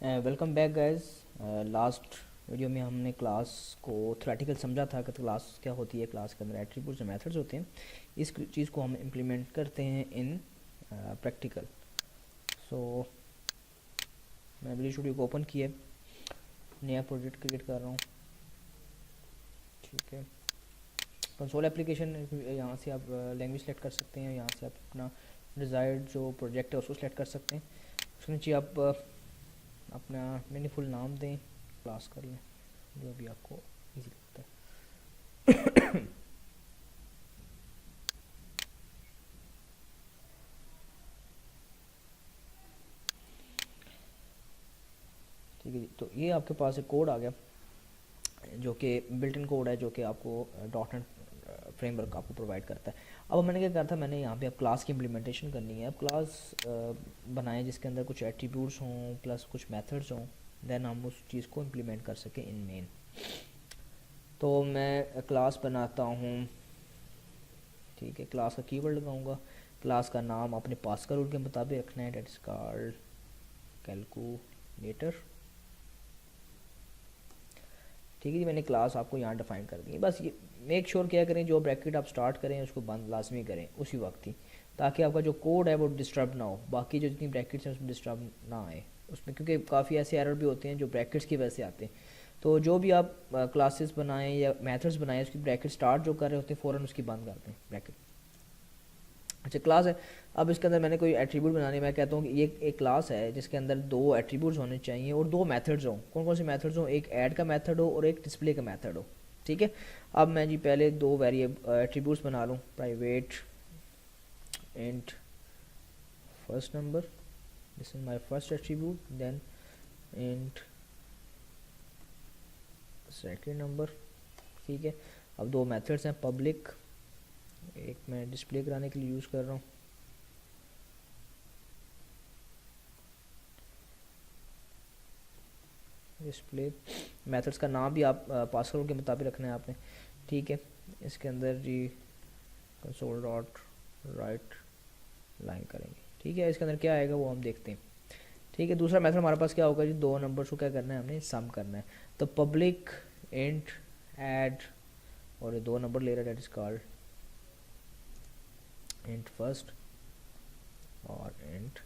Welcome back guys. Last video में हमने class को थ्योरेटिकल समझा था कि क्लास क्या होती है, क्लास के अंदर एट्रीब्यूट्स और मेथड्स होते हैं। इस चीज़ को हम इम्प्लीमेंट करते हैं इन प्रैक्टिकल। सो मैं विजुअल स्टूडियो को ओपन किया, नया प्रोजेक्ट क्रिएट कर रहा हूँ। ठीक है, कंसोल एप्लीकेशन, यहाँ से आप लैंग्वेज सेलेक्ट कर सकते हैं, यहाँ से आप अपना डिज़ायर्ड जो प्रोजेक्ट है उसको सेलेक्ट कर सकते हैं। उसके नीचे आप अपना मीनिंगफुल नाम दें, क्लास कर लें जो भी आपको इजी लगता है। ठीक है जी, तो ये आपके पास एक कोड आ गया जो कि बिल्ट इन कोड है, जो कि आपको डॉट नेट फ्रेमवर्क आपको प्रोवाइड करता है। अब मैंने क्या कहा था, मैंने यहाँ पे अब क्लास की इम्प्लीमेंटेशन करनी है। अब क्लास बनाएं जिसके अंदर कुछ एट्रीब्यूट्स हों प्लस कुछ मेथड्स हों, देन हम उस चीज़ को इम्प्लीमेंट कर सकें इन मेन। तो मैं क्लास बनाता हूँ। ठीक है, क्लास का कीवर्ड लगाऊंगा, क्लास का नाम अपने पास्कल रूल के मुताबिक रखना है, डेट इज कॉल्ड कैलकुलेटर। ठीक है जी, मैंने क्लास आपको यहाँ डिफाइन कर दी है। बस ये मेक श्योर क्या करें, जो ब्रैकेट आप स्टार्ट करें उसको बंद लाजमी करें उसी वक्त ही, ताकि आपका जो कोड है वो डिस्टर्ब ना हो, बाकी जो जितनी ब्रैकेट्स हैं उसमें डिस्टर्ब ना आए उसमें, क्योंकि काफ़ी ऐसे एरर भी होते हैं जो ब्रैकेट्स की वजह से आते हैं। तो जो भी आप क्लासेस बनाएं या मेथड्स बनाएं, उसकी ब्रैकेट स्टार्ट जो कर रहे होते हैं फ़ौरन उसकी बंद कर दें ब्रैकेट। अच्छा, क्लास है, अब इसके अंदर मैंने कोई एट्रीब्यूट बनाने, मैं कहता हूँ कि ये एक क्लास है जिसके अंदर दो एट्रीब्यूट्स होने चाहिए और दो मेथड्स हों। कौन कौन से मेथड्स हों? एक ऐड का मेथड हो और एक डिस्प्ले का मेथड हो। ठीक है, अब मैं जी पहले दो एट्रीब्यूट्स बना लूँ, private int first number, this is my first attribute, then int second number. ठीक है, अब दो मेथड्स हैं, पब्लिक, एक मैं डिस्प्ले कराने के लिए यूज़ कर रहा हूँ, डिस्प्ले। मेथड्स का नाम भी आप पासवर्ड के मुताबिक रखना है आपने। ठीक है, इसके अंदर जी कंसोल डॉट राइट लाइन करेंगे। ठीक है, इसके अंदर क्या आएगा वो हम देखते हैं। ठीक है, दूसरा मेथड हमारे पास क्या होगा जी, दो नंबर्स को क्या करना है, हमने सम करना है। तो पब्लिक इंट ऐड, और ये दो नंबर ले रहा है, that is called int first और इंट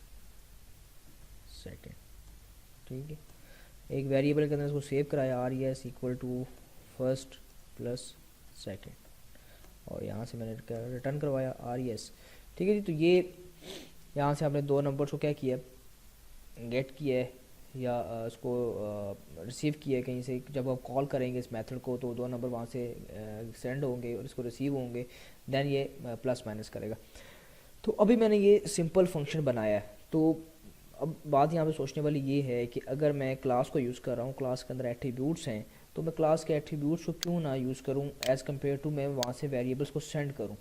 सेकेंड। ठीक है, एक वेरिएबल के अंदर इसको सेव कराया, R S equal to first plus second, और यहाँ से मैंने रिटर्न करवाया आर एस। ठीक है जी, तो ये यहाँ से आपने दो नंबर्स को क्या किया, गेट किया है या उसको रिसीव किया है कहीं से। जब आप कॉल करेंगे इस मेथड को तो दो नंबर वहाँ से सेंड होंगे और इसको रिसीव होंगे, देन ये प्लस माइनस करेगा। तो अभी मैंने ये सिंपल फंक्शन बनाया है। तो अब बात यहाँ पे सोचने वाली ये है कि अगर मैं क्लास को यूज़ कर रहा हूँ, क्लास के अंदर एट्रीब्यूट्स हैं, तो मैं क्लास के एट्रीब्यूट्स को क्यों ना यूज़ करूँ एज़ कम्पेयर टू मैं वहाँ से वेरिएबल्स को सेंड करूँ।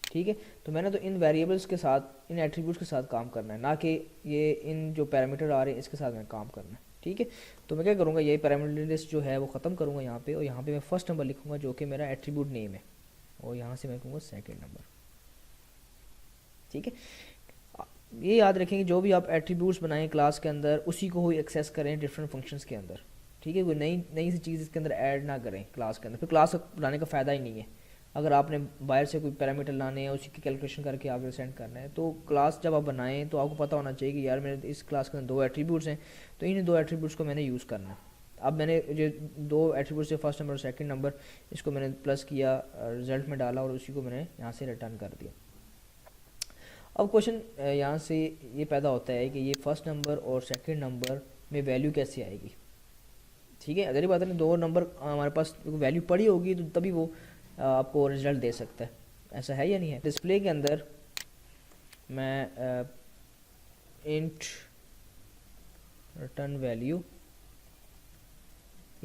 ठीक है, तो मैंने तो इन वेरिएबल्स के साथ, इन एट्रीब्यूट्स के साथ काम करना है, ना कि ये इन जो पैरामीटर आ रहे हैं इसके साथ मैं काम करना है। ठीक है, तो मैं क्या करूँगा, ये पैरामीटर लिस्ट जो है वो ख़त्म करूँगा यहाँ पे, और यहाँ पे मैं फर्स्ट नंबर लिखूँगा जो कि मेरा एट्रीब्यूट नेम है, और यहाँ से मैं कहूँगा सेकेंड नंबर। ठीक है, ये याद रखें कि जो भी आप एट्रीब्यूट्स बनाएं क्लास के अंदर उसी को ही एक्सेस करें डिफरेंट फंक्शंस के अंदर। ठीक है, कोई नई नई सी चीज़ इसके अंदर ऐड ना करें क्लास के अंदर, फिर क्लास बनाने का फ़ायदा ही नहीं है। अगर आपने बाहर से कोई पैरामीटर लाने हैं, उसी की कैलकुलेशन करके आपको सेंड करना है, तो क्लास जब आप बनाएं तो आपको पता होना चाहिए कि यार मेरे इस क्लास के अंदर दो एट्रीब्यूट्स हैं, तो इन दो एट्रीब्यूट्स को मैंने यूज़ करना है। अब मैंने जो दो एट्रीब्यूट्स है, फर्स्ट नंबर और सेकंड नंबर, इसको मैंने प्लस किया, रिजल्ट में डाला और उसी को मैंने यहाँ से रिटर्न कर दिया। अब क्वेश्चन यहाँ से ये पैदा होता है कि ये फर्स्ट नंबर और सेकंड नंबर में वैल्यू कैसे आएगी। ठीक है, अगर ये बात है दो नंबर हमारे पास वैल्यू पड़ी होगी तो तभी वो आपको रिजल्ट दे सकता है, ऐसा है या नहीं है। डिस्प्ले के अंदर मैं int return value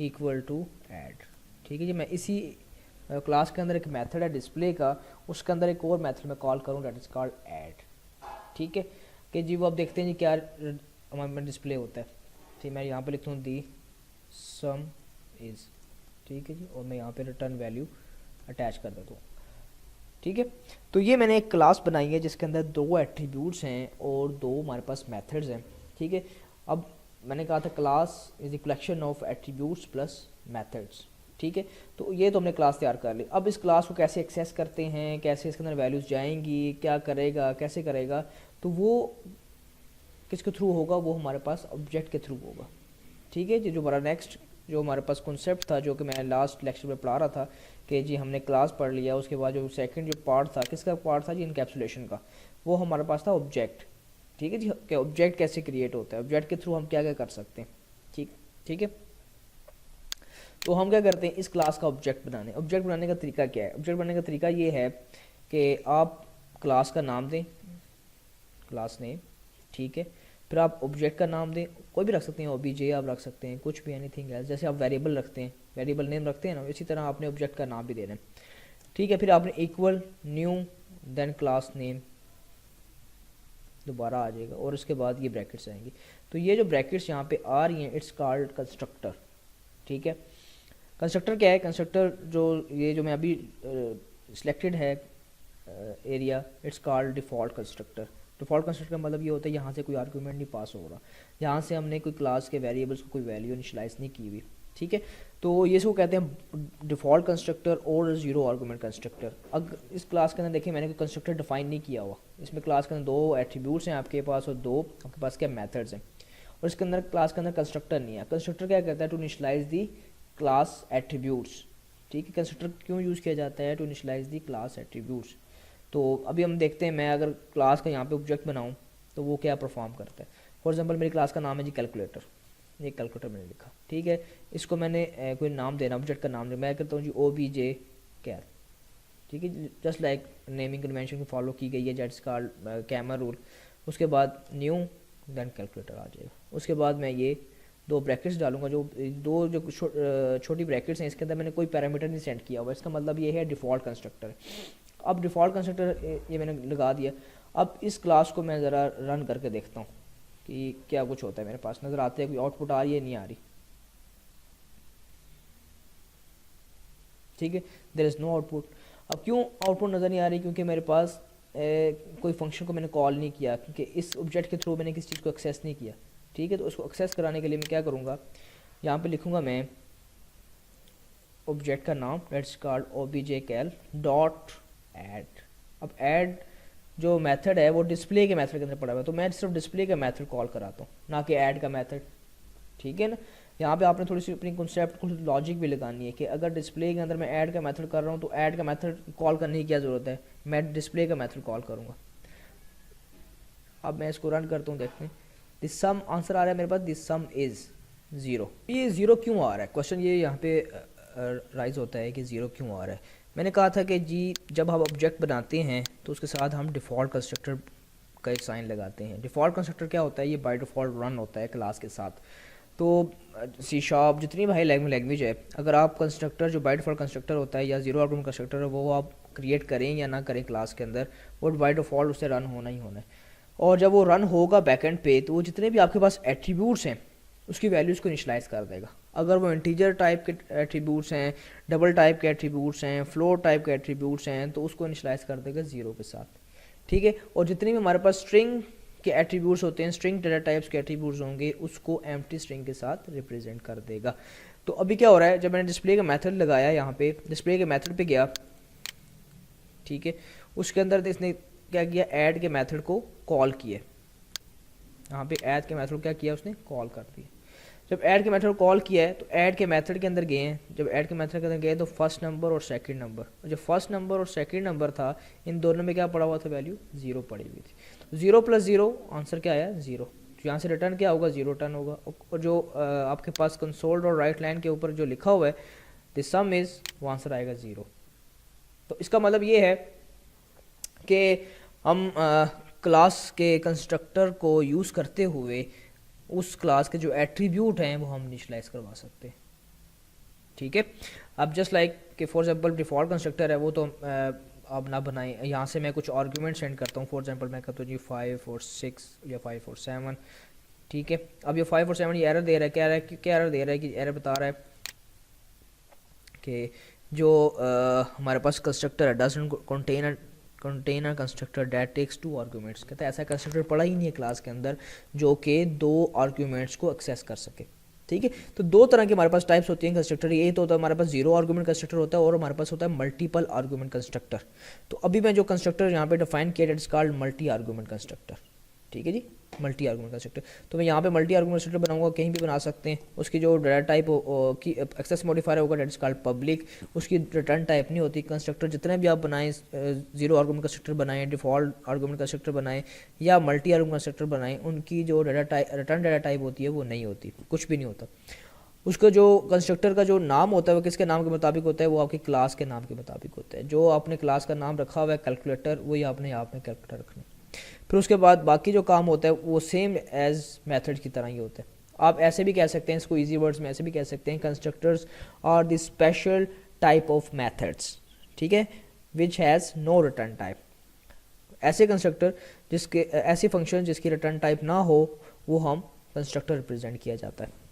equal to add. ठीक है जी, मैं इसी क्लास के अंदर एक मेथड है डिस्प्ले का, उसके अंदर एक और मेथड मैं कॉल करूँ, डेट इज कॉल्ड ऐड। ठीक है, कि जी वो आप देखते हैं जी क्या हमारे में डिस्प्ले होता है। ठीक, मैं यहाँ पे लिखता हूँ दी सम इज़। ठीक है जी, और मैं यहाँ पे रिटर्न वैल्यू अटैच कर देता हूँ। ठीक है, तो ये मैंने एक क्लास बनाई है जिसके अंदर दो एट्रीब्यूट्स हैं और दो हमारे पास मेथड्स हैं। ठीक है, अब मैंने कहा था class is the collection of attributes plus methods, ठीक है। तो ये तो हमने क्लास तैयार कर ली। अब इस क्लास को कैसे एक्सेस करते हैं, कैसे इसके अंदर वैल्यूज़ जाएंगी, क्या करेगा, कैसे करेगा, तो वो किसके थ्रू होगा, वो हमारे पास ऑब्जेक्ट के थ्रू होगा, ठीक है जी। जो हमारा नेक्स्ट जो हमारे पास कॉन्सेप्ट था, जो कि मैं लास्ट लेक्चर में पढ़ा रहा था कि जी हमने क्लास पढ़ लिया, उसके बाद जो सेकंड जो पार्ट था, किसका पार्ट था जी, इनकैप्सुलेशन का, वो हमारे पास था ऑब्जेक्ट, ठीक है जी। कि ऑब्जेक्ट कैसे क्रिएट होता है, ऑब्जेक्ट के थ्रू हम क्या क्या कर सकते हैं, ठीक है। तो हम क्या करते हैं, इस क्लास का ऑब्जेक्ट बनाने का तरीका क्या है। ऑब्जेक्ट बनाने का तरीका ये है कि आप क्लास का नाम दें, क्लास नेम, ठीक है। फिर आप ऑब्जेक्ट का नाम दें, कोई भी रख सकते हैं, ओबीजे आप रख सकते हैं, कुछ भी, एनीथिंग एल्स। जैसे आप वेरिएबल रखते हैं, वेरिएबल नेम रखते हैं ना, इसी तरह आपने ऑब्जेक्ट का नाम भी देना है, ठीक है। फिर आपने equal new then class name दोबारा आ जाएगा, और उसके बाद ये ब्रैकेट्स आएंगी। तो ये जो ब्रैकेट्स यहाँ पे आ रही हैं, इट्स कॉल्ड कंस्ट्रक्टर, ठीक है। कंस्ट्रक्टर क्या है, कंस्ट्रक्टर जो ये जो मैं अभी सिलेक्टेड है area, it's called default constructor. Default constructor का मतलब ये होता है यहाँ से कोई आर्गूमेंट नहीं पास हो रहा, यहाँ से हमने कोई क्लास के वेरिएबल्स को कोई वैल्यू इनिशियलाइज नहीं की हुई, ठीक है। तो ये इसको कहते हैं डिफ़ॉल्ट कंस्ट्रक्टर और जीरो आर्गूमेंट कंस्ट्रक्टर। अगर इस क्लास के अंदर देखिए मैंने कोई कंस्ट्रक्टर डिफाइन नहीं किया हुआ, इसमें क्लास के अंदर दो एट्रीब्यूट्स हैं आपके पास और दो आपके पास क्या मेथड्स हैं, और इसके अंदर क्लास के अंदर कंस्ट्रक्टर नहीं है। कंस्ट्रक्टर क्या करता है, to initialize the class attributes, ठीक है। कंस्ट्रक्टर क्यों यूज़ किया जाता है, to initialize the class attributes. तो अभी हम देखते हैं, मैं अगर क्लास का यहाँ पे ऑब्जेक्ट बनाऊँ तो वो क्या परफॉर्म करता है। फॉर एग्जांपल मेरी क्लास का नाम है जी कैलकुलेटर, ये कैलकुलेटर मैंने लिखा, ठीक है। इसको मैंने कोई नाम देना, ऑब्जेक्ट का नाम देना, मैं कहता हूँ जी OBJ कैल, ठीक है। जस्ट लाइक नेमिंग कन्वेंशन को फॉलो की गई है, जेट्स कॉल्ड कैमर रूल। उसके बाद न्यू देन कैलकुलेटर आ जाएगा। उसके बाद मैं ये दो ब्रैकेट्स डालूंगा, जो दो जो छोटी ब्रैकेट्स हैं, इसके अंदर मैंने कोई पैरामीटर नहीं सेंड किया हुआ, इसका मतलब ये है डिफ़ॉल्ट कंस्ट्रक्टर है। अब डिफ़ॉल्ट कंस्ट्रक्टर ये मैंने लगा दिया। अब इस क्लास को मैं ज़रा रन करके देखता हूँ कि क्या कुछ होता है। मेरे पास नज़र आते हैं, कोई आउटपुट आ रही है, नहीं आ रही, ठीक है। There is no output. अब क्यों आउटपुट नज़र नहीं आ रही, क्योंकि मेरे पास कोई फंक्शन को मैंने कॉल नहीं किया, क्योंकि इस ऑब्जेक्ट के थ्रू मैंने किसी चीज़ को एक्सेस नहीं किया, ठीक है। तो उसको एक्सेस कराने के लिए मैं क्या करूँगा, यहाँ पे लिखूँगा मैं ऑब्जेक्ट का नाम, let's called OBJ cal dot add. अब ऐड जो मेथड है वो डिस्प्ले के मेथड के अंदर पड़ा हुआ है, तो मैं सिर्फ डिस्प्ले का मेथड कॉल कराता हूँ, ना कि ऐड का मेथड, ठीक है ना। यहाँ पे आपने थोड़ी सी अपनी कॉन्सेप्ट को लॉजिक भी लगानी है कि अगर डिस्प्ले के अंदर मैं ऐड का मेथड कर रहा हूँ तो ऐड का मेथड कॉल करने की क्या ज़रूरत है, मैं डिस्प्ले का मेथड कॉल करूँगा। अब मैं इसको रन करता हूँ, देखते हैं दिस सम आंसर आ रहा है मेरे पास, दिस सम इज़ ज़ीरो। ये ज़ीरो क्यों आ रहा है, क्वेश्चन ये यहाँ पे राइज होता है कि ज़ीरो क्यों आ रहा है। मैंने कहा था कि जी जब हम ऑब्जेक्ट बनाते हैं तो उसके साथ हम डिफ़ॉल्ट कंस्ट्रक्टर का एक साइन लगाते हैं। डिफ़ॉल्ट कंस्ट्रक्टर क्या होता है, ये बाय डिफ़ॉल्ट रन होता है क्लास के साथ। तो C# जितनी भी हाई लैंग्वेज है, अगर आप कंस्ट्रक्टर जो बाय डिफ़ॉल्ट कंस्ट्रक्टर होता है या जीरो आर्गुमेंट कंस्ट्रक्टर है, वो आप क्रिएट करें या ना करें क्लास के अंदर, वो बाय डिफ़ॉल्ट उससे रन होना ही होना है। और जब वो रन होगा बैकएंड पे, तो वो जितने भी आपके पास एट्रीब्यूट्स हैं उसकी वैल्यूज़ को इनिशियलाइज़ कर देगा। अगर वो इंटीजर टाइप के एट्रीब्यूट्स हैं, डबल टाइप के एट्रीब्यूट्स हैं, फ्लोट टाइप के एट्रीब्यूट्स हैं, तो उसको इनिशियलाइज़ कर देगा ज़ीरो के साथ, ठीक है। और जितने भी हमारे पास स्ट्रिंग के एट्रीब्यूट्स होते हैं, स्ट्रिंग डेटा टाइप्स के एट्रीब्यूट्स होंगे, उसको एम्प्टी स्ट्रिंग के साथ रिप्रेजेंट कर देगा। तो अभी क्या हो रहा है, जब मैंने डिस्प्ले का मेथड लगाया, यहाँ पे डिस्प्ले के मेथड पे गया, ठीक है, उसके अंदर इसने क्या किया, ऐड के मेथड को कॉल किया। यहाँ पे ऐड के मेथड क्या किया, उसने कॉल कर दिया। जब ऐड के मेथड कॉल किया है तो ऐड के मेथड के अंदर गए हैं, जब ऐड के मेथड के अंदर गए तो फर्स्ट नंबर और सेकंड नंबर, जो फर्स्ट नंबर और सेकंड नंबर था, इन दोनों में क्या पड़ा हुआ था, वैल्यू ज़ीरो पड़ी हुई थी। तो ज़ीरो प्लस ज़ीरो आंसर क्या आया, ज़ीरो। तो यहाँ से रिटर्न क्या होगा, ज़ीरो रिटर्न होगा। और जो आपके पास कंसोल और राइट लाइन के ऊपर जो लिखा हुआ है द सम इज़, वो आंसर आएगा ज़ीरो। तो इसका मतलब ये है कि हम क्लास के कंस्ट्रक्टर को यूज़ करते हुए उस क्लास के जो एट्रीब्यूट हैं वो हम इनिशियलाइज करवा सकते हैं, ठीक है। अब जस्ट लाइक कि फॉर एग्जांपल डिफ़ॉल्ट कंस्ट्रक्टर है, वो तो अब ना बनाएं। यहाँ से मैं कुछ आर्गुमेंट सेंड करता हूँ, फॉर एग्जांपल मैं कहता हूँ जी 5 और 6 या 5 और 7, ठीक है। अब ये 5 और 7 ये एरर दे रहा है, क्या एरर दे रहा है कि एरर बता रहा है कि जो हमारे पास कंस्ट्रक्टर है doesn't contain a constructor that takes 2 arguments. कहता है ऐसा कंस्ट्रक्टर पड़ा ही नहीं है क्लास के अंदर जो कि 2 आर्गूमेंट्स को एक्सेस कर सके। ठीक है, तो दो तरह के हमारे पास टाइप्स होती हैं कंस्ट्रक्टर। ये तो होता है हमारे पास 0 आर्गूमेंट कंस्ट्रक्टर होता है और हमारे पास होता है मल्टीपल आर्गूमेंट कंस्ट्रक्टर। तो अभी मैं जो कंस्ट्रक्टर यहाँ पे डिफाइन किया it's called multi argument constructor. ठीक है जी, मल्टी आर्गूमेंट कंस्ट्रक्टर। तो मैं यहाँ पे मल्टी आर्गूमेंट कंस्ट्रक्टर बनाऊंगा, कहीं भी बना सकते हैं। उसकी जो डाटा टाइप की एक्सेस मॉडिफायर होगा दैट इज कॉल्ड पब्लिक, उसकी रिटर्न टाइप नहीं होती। कंस्ट्रक्टर जितने भी आप बनाएं, 0 आर्गूमेंट कंस्ट्रक्टर बनाएं, डिफॉल्ट आर्गूमेंट कंस्ट्रक्टर बनाएं या मल्टी आर्गूमेंट कंस्ट्रक्टर बनाएं, उनकी जो रिटर्न डाटा टाइप होती है वो नहीं होती, कुछ भी नहीं होता। उसका जो कंस्ट्रक्टर का जो नाम होता है वो किसके नाम के मुताबिक होता है, वो आपकी क्लास के नाम के मुताबिक होता है। जो आपने क्लास का नाम रखा हुआ है कैलकुलेटर, वही आपने यहाँ पे कैलकुलेटर रखना है। फिर उसके बाद बाकी जो काम होता है वो सेम एज मेथड की तरह ही होता है। आप ऐसे भी कह सकते हैं इसको, इजी वर्ड्स में ऐसे भी कह सकते हैं, constructors are the special type of methods, ठीक है, which has no return type. ऐसे कंस्ट्रक्टर जिसके ऐसी फंक्शन जिसकी रिटर्न टाइप ना हो वो हम कंस्ट्रक्टर रिप्रेजेंट किया जाता है।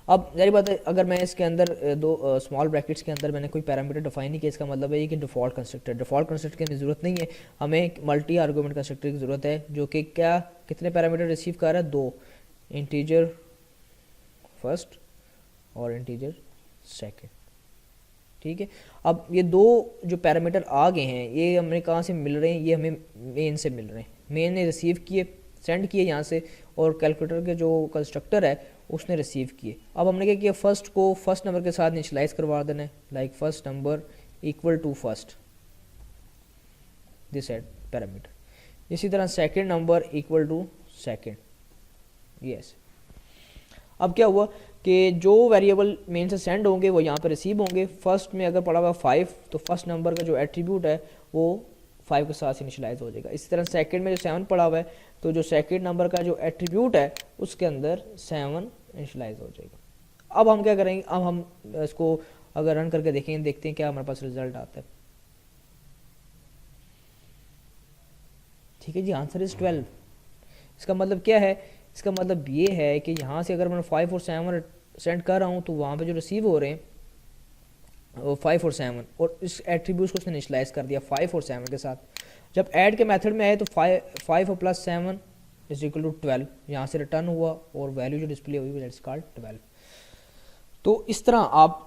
अब जारी बात है, अगर मैं इसके अंदर दो स्मॉल ब्रैकेट्स के अंदर मैंने कोई पैरामीटर डिफाइन नहीं किया, इसका मतलब है कि डिफ़ॉल्ट कंस्ट्रक्टर की ज़रूरत नहीं है, हमें मल्टी आर्गूमेंट कंस्ट्रक्टर की ज़रूरत है जो कि क्या कितने पैरामीटर रिसीव कर रहा है, 2, इंटीजर फर्स्ट और इंटीजर सेकंड। ठीक है, अब ये दो जो पैरामीटर आ गए हैं ये हमें कहाँ से मिल रहे हैं, ये हमें मेन से मिल रहे हैं। मेन ने रिसीव किए, सेंड किए यहाँ से, और कैलकुलेटर के जो कंस्ट्रक्टर है उसने रिसीव किए। अब हमने क्या किया, फर्स्ट को फर्स्ट नंबर के साथ इनिशियलाइज करवा देना है, like first number equal to first, this parameter. इसी तरह second number equal to second, yes. अब क्या हुआ कि जो वेरिएबल मेन से सेंड होंगे वो यहाँ पर रिसीव होंगे। फर्स्ट में अगर पड़ा हुआ 5 तो फर्स्ट नंबर का जो एट्रीब्यूट है वो 5 के साथ इनिशियलाइज हो जाएगा। इसी तरह सेकंड में जो 7 पड़ा हुआ है तो जो सेकंड नंबर का जो एट्रीब्यूट है उसके अंदर 7 इनिशियलाइज हो जाएगा। अब हम क्या करेंगे, अब हम इसको अगर रन करके देखेंगे, देखते हैं क्या हमारे पास रिजल्ट आता है। ठीक है जी, आंसर इज 12। इसका मतलब क्या है, इसका मतलब ये है कि यहाँ से अगर मैं 5 और 7 सेंड कर रहा हूँ तो वहाँ पे जो रिसीव हो रहे हैं वो 5 और 7, और इस एट्रीब्यूट को उसने इनिशियलाइज कर दिया 5 और 7 के साथ। जब ऐड के मेथड में आए तो 5 और प्लस 7 इज इक्वल टू 12 यहाँ से रिटर्न हुआ और वैल्यू जो डिस्प्ले हुई दैट्स कॉल्ड 12। तो इस तरह आप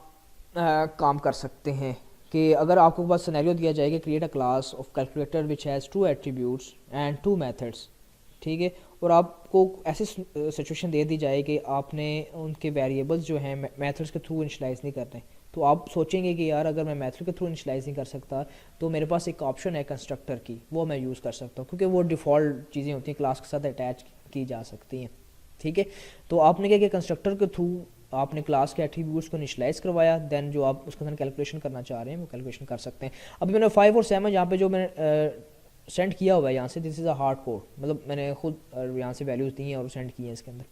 काम कर सकते हैं कि अगर आपको बस सिनेरियो दिया जाए कि create a class of calculator which has 2 attributes and 2 methods, ठीक है, और आपको ऐसी सिचुएशन दे दी जाए कि आपने उनके वेरिएबल्स जो हैं मेथड्स के थ्रू इनिशियलाइज नहीं करने, तो आप सोचेंगे कि यार अगर मैं मेथड के थ्रू इनिशियलाइज नहीं कर सकता तो मेरे पास एक ऑप्शन है कंस्ट्रक्टर की, वो मैं यूज़ कर सकता हूँ क्योंकि वो डिफ़ॉल्ट चीज़ें होती हैं, क्लास के साथ अटैच की जा सकती हैं। ठीक है, तो आपने क्या किया, कंस्ट्रक्टर के थ्रू आपने क्लास के एट्रीब्यूट्स को इनिशियलाइज करवाया, देन जो आप उसके अंदर कैलकुलेशन करना चाह रहे हैं वो कैलकुलेशन कर सकते हैं। अभी मैंने 5 और 7 यहाँ पे जो मैंने सेंड किया हुआ है यहाँ से, this is a hard code, मतलब मैंने खुद यहाँ से वैल्यूज़ दी हैं और सेंड की हैं इसके अंदर।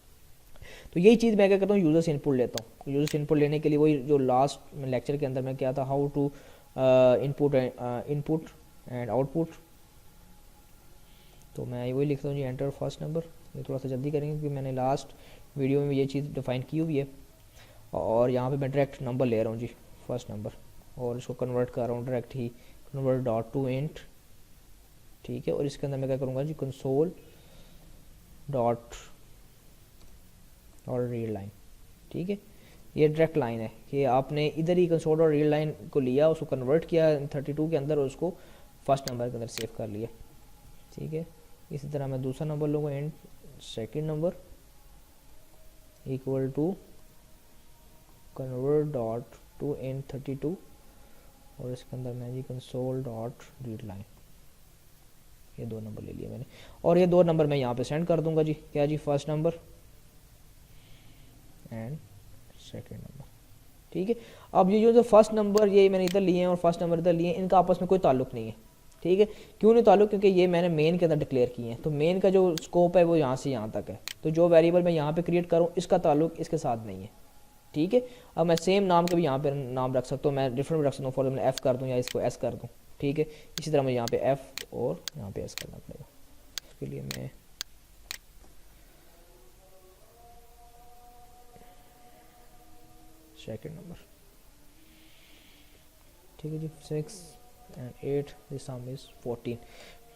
तो यही चीज़ मैं क्या करता हूँ, यूज़र्स इनपुट लेता हूँ। यूज़र्स इनपुट लेने के लिए वही जो लास्ट लेक्चर के अंदर मैं क्या था, how to input and output, तो मैं वही लिखता हूँ जी, एंटर फर्स्ट नंबर। ये थोड़ा सा जल्दी करेंगे क्योंकि मैंने लास्ट वीडियो में ये चीज़ डिफाइन की हुई है, और यहाँ पे मैं डायरेक्ट नंबर ले रहा हूँ जी, फर्स्ट नंबर, और इसको कन्वर्ट कर रहा हूँ direct he, convert dot to int. ठीक है, और इसके अंदर मैं क्या करूँगा जी, कंसोल डॉट और रीड लाइन। ठीक है, ये डायरेक्ट लाइन है कि आपने इधर ही कंसोल और रीड लाइन को लिया, उसको कन्वर्ट किया 32 के अंदर और उसको फर्स्ट नंबर के अंदर सेव कर लिया। ठीक है, इसी तरह मैं दूसरा नंबर लूँगा, int second number equal to convert dot to int 32, और इसके अंदर मैं जी कंसोल डॉट रीड लाइन, ये 2 नंबर ले लिए मैंने, और ये 2 नंबर मैं यहाँ पे सेंड कर दूंगा जी, क्या जी, first number and second number. ठीक है, अब ये जो फर्स्ट नंबर ये मैंने इधर लिए हैं और फर्स्ट नंबर इधर लिए हैं, इनका आपस में कोई ताल्लुक नहीं है। ठीक है, क्यों नहीं ताल्लुक, क्योंकि ये मैंने मेन के अंदर डिक्लेयर किए हैं, तो मेन का जो स्कोप है वो यहाँ से यहाँ तक है, तो जो वेरिएबल मैं यहाँ पे क्रिएट करूँ इसका ताल्लुक इसके साथ नहीं है। ठीक है, अब मैं सेम नाम के भी यहाँ पे नाम रख सकता हूँ, मैं डिफरेंट रख सकता हूँ, फॉर एग्जाम्पल एफ़ कर दूँ या इसको एस कर दूँ। ठीक है, इसी तरह मुझे यहाँ पे एफ़ और यहाँ पे एस करना पड़ेगा। इसके लिए मैं सेकंड नंबर, ठीक है जी, 6 एंड 8, दिस सम इज़ 14।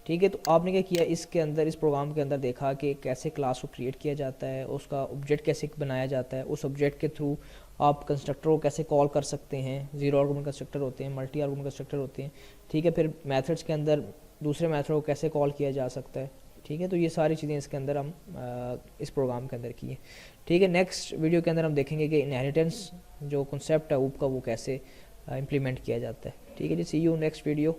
ठीक है, तो आपने क्या किया इसके अंदर, इस प्रोग्राम के अंदर देखा कि कैसे क्लास को क्रिएट किया जाता है, उसका ऑब्जेक्ट कैसे बनाया जाता है, उस ऑब्जेक्ट के थ्रू आप कंस्ट्रक्टर को कैसे कॉल कर सकते हैं। जीरो आर्गुमेंट कंस्ट्रक्टर होते हैं, मल्टी आर्गुमेंट कंस्ट्रक्टर होते हैं। ठीक है, फिर मेथड्स के अंदर दूसरे मेथड को कैसे कॉल किया जा सकता है। ठीक है, तो ये सारी चीज़ें इसके अंदर हम इस प्रोग्राम के अंदर किए। ठीक है, नेक्स्ट वीडियो के अंदर हम देखेंगे कि इनहेरिटेंस जो कॉन्सेप्ट है ऊप का वो कैसे इम्प्लीमेंट किया जाता है। ठीक है जी, सी यू नेक्स्ट वीडियो।